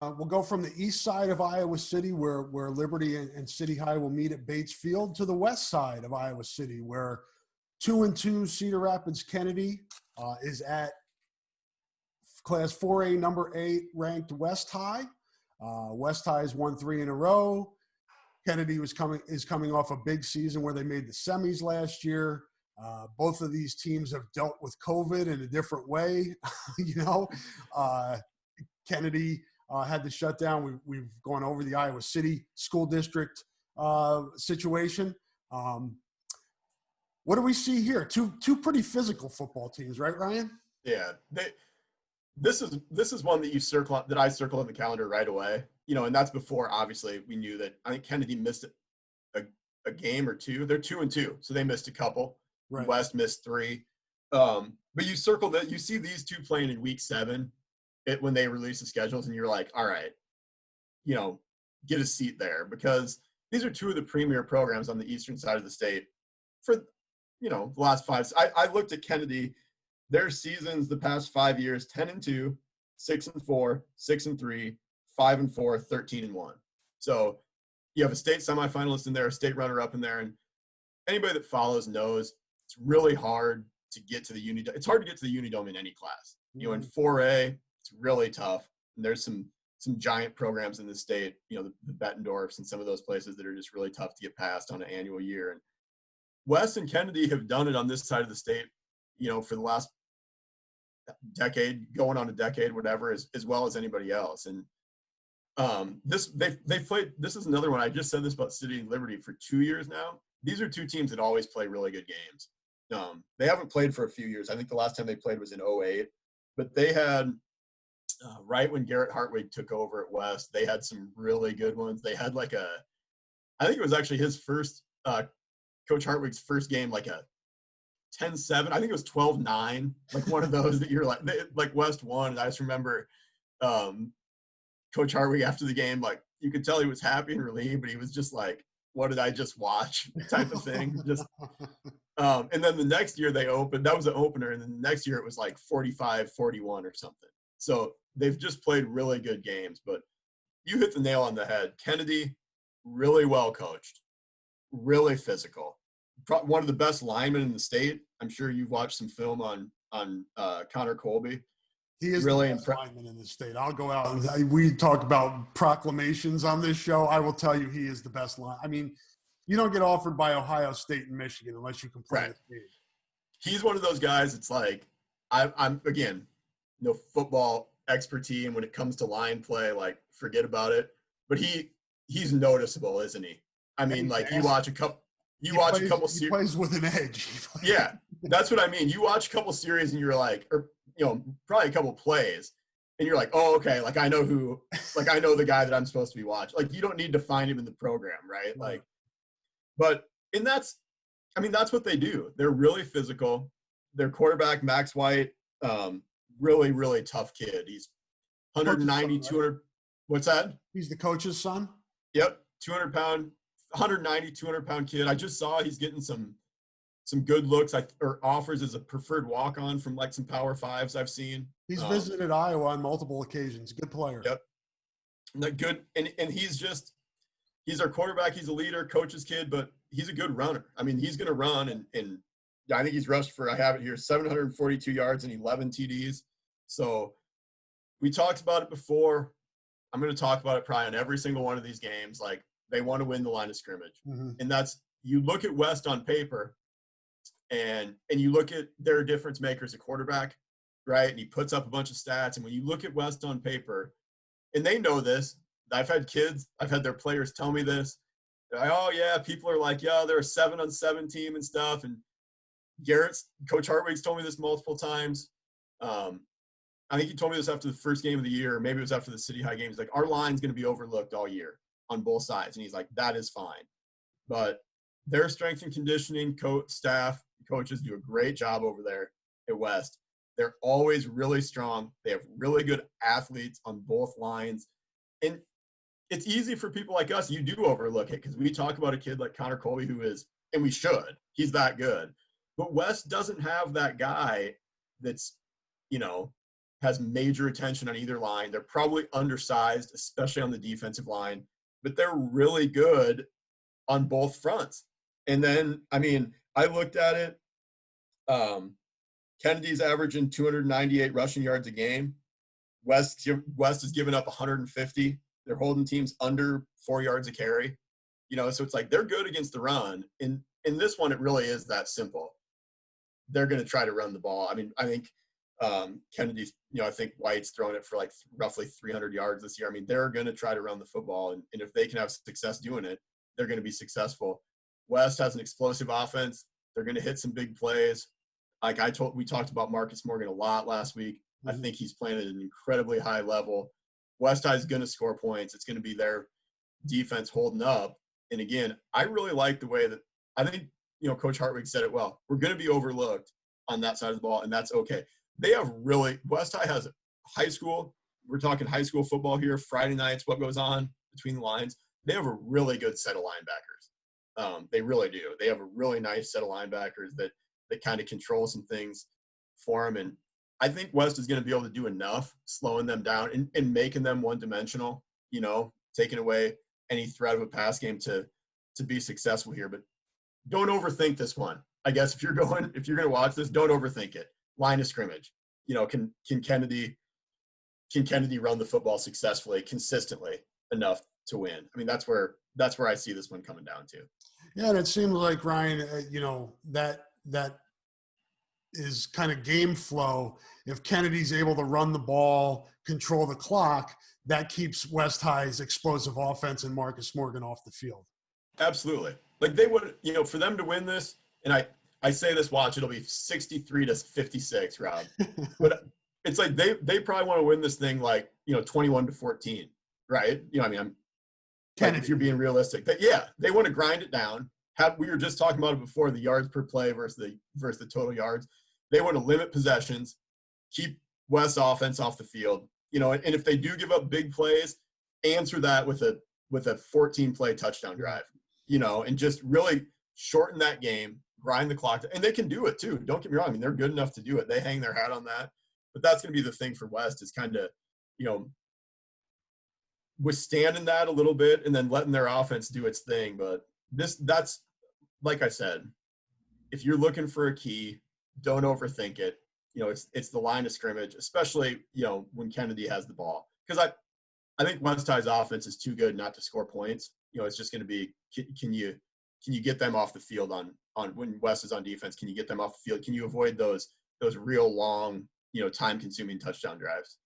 We'll go from the east side of Iowa City, where Liberty and City High will meet at Bates Field, to the west side of Iowa City, where 2-2 Cedar Rapids Kennedy is at Class 4A number 8 ranked West High. West High has won 3 in a row. Kennedy is coming off a big season where they made the semis last year. Both of these teams have dealt with COVID in a different way. Kennedy had to shut down. We've gone over the Iowa City School District situation. What do we see here? Two pretty physical football teams, right, Ryan? Yeah, this is one that I circled on the calendar right away. And that's before obviously we knew that. I think Kennedy missed a game or two. They're 2-2, so they missed a couple. Right. West missed 3. But you circled that. You see these two playing in week 7. When they release the schedules, and you're like, all right, get a seat there, because these are 2 of the premier programs on the eastern side of the state for, the last 5. I looked at Kennedy, their seasons the past 5 years: 10-2, 6-4, 6-3, 5-4, 13-1. So you have a state semifinalist in there, a state runner-up in there, and anybody that follows knows it's really hard to get to the Unidome. It's hard to get to the Unidome in any class. In 4A, it's really tough. And there's some giant programs in the state, the Bettendorfs and some of those places that are just really tough to get past on an annual year. And West and Kennedy have done it on this side of the state, for the last decade, going on a decade, whatever, as well as anybody else. And they've played. This is another one. I just said this about City and Liberty for 2 years now. These are 2 teams that always play really good games. They haven't played for a few years. I think the last time they played was in 2008, but they had right when Garrett Hartwig took over at West, they had some really good ones. They had I think it was actually his first, Coach Hartwig's first game, like a 10-7. I think it was 12-9, like one of those that you're like West won. And I just remember Coach Hartwig after the game, you could tell he was happy and relieved, but he was just like, what did I just watch, type of thing. Just and then the next year they opened. That was an opener. And then the next year it was 45-41 or something. So they've just played really good games. But you hit the nail on the head. Kennedy, really well coached, really physical. One of the best linemen in the state. I'm sure you've watched some film on Connor Colby. He is really the best lineman in the state. I'll go out. We talk about proclamations on this show. I will tell you he is the best line. I mean, you don't get offered by Ohio State and Michigan unless you can play right. the game. He's one of those guys. It's I'm again, no football expertise, and when it comes to line play, forget about it. But he's noticeable, isn't he? I mean, you watch a couple. He plays with an edge. Yeah, that's what I mean. You watch a couple series and you're probably a couple plays, and you're like, oh, okay, I know I know the guy that I'm supposed to be watching. You don't need to find him in the program, right? That's what they do. They're really physical. Their quarterback, Max White, really, really tough kid. He's 190, 200. What's that? He's the coach's son? Yep, 200-pound. 190, 200-pound kid. I just saw he's getting some good looks, or offers as a preferred walk-on from some Power 5s I've seen. He's visited Iowa on multiple occasions. Good player. Yep. Good, and he's our quarterback. He's a leader, coach's kid, but he's a good runner. I mean, he's going to run, and I think he's rushed for, I have it here, 742 yards and 11 TDs. So we talked about it before. I'm going to talk about it probably on every single one of these games. They want to win the line of scrimmage. Mm-hmm. And that's, you look at West on paper and you look at their difference makers at quarterback, right? And he puts up a bunch of stats. And when you look at West on paper, and they know this, I've had their players tell me this. They're like, oh yeah, people are like, yeah, they're a 7-on-7 team and stuff. And Coach Hartwig's told me this multiple times. I think he told me this after the first game of the year, or maybe it was after the City High game. He's like, our line's going to be overlooked all year on both sides. And he's like, that is fine. But their strength and conditioning staff, coaches do a great job over there at West. They're always really strong. They have really good athletes on both lines. And it's easy for people like us. You do overlook it because we talk about a kid like Connor Colby, who is, and we should, he's that good. But West doesn't have that guy that's, has major attention on either line. They're probably undersized, especially on the defensive line, but they're really good on both fronts. And then, I mean, I looked at it. Kennedy's averaging 298 rushing yards a game. West is giving up 150. They're holding teams under 4 yards a carry. So it's like they're good against the run. In this one, it really is that simple. They're going to try to run the ball. I mean, I think Kennedy's, I think White's thrown it for like roughly 300 yards this year. I mean, they're going to try to run the football. And if they can have success doing it, they're going to be successful. West has an explosive offense. They're going to hit some big plays. Like we talked about Marcus Morgan a lot last week. I think he's playing at an incredibly high level. West High is going to score points. It's going to be their defense holding up. And again, I really like the way that I think, Coach Hartwig said it well. We're going to be overlooked on that side of the ball, and that's okay. West High has high school. We're talking high school football here. Friday nights, what goes on between the lines. They have a really good set of linebackers. They really do. They have a really nice set of linebackers that kind of control some things for them. And I think West is going to be able to do enough slowing them down and making them one-dimensional, taking away any threat of a pass game to be successful here. But don't overthink this one. I guess if you're going to watch this, don't overthink it. Line of scrimmage. Can Kennedy run the football successfully, consistently enough to win? I mean, that's where I see this one coming down to. Yeah, and it seems like, Ryan, that is kind of game flow. If Kennedy's able to run the ball, control the clock, that keeps West High's explosive offense and Marcus Morgan off the field. Absolutely. Like they would, for them to win this, and I say this, watch, it'll be 63-56, Rob. But it's like they probably want to win this thing like, 21-14, right? I mean, if you're being realistic. They want to grind it down. We were just talking about it before, the yards per play versus the total yards. They want to limit possessions, keep West's offense off the field, and if they do give up big plays, answer that with a 14-play touchdown drive, and just really shorten that game, grind the clock. And they can do it too. Don't get me wrong. I mean, they're good enough to do it. They hang their hat on that. But that's going to be the thing for West is kind of, withstanding that a little bit and then letting their offense do its thing. But that's, like I said, if you're looking for a key, don't overthink it. It's the line of scrimmage, especially, when Kennedy has the ball. Because I think West High's offense is too good not to score points. It's just going to be, can you get them off the field on when West is on defense? Can you get them off the field? Can you avoid those real long, time-consuming touchdown drives?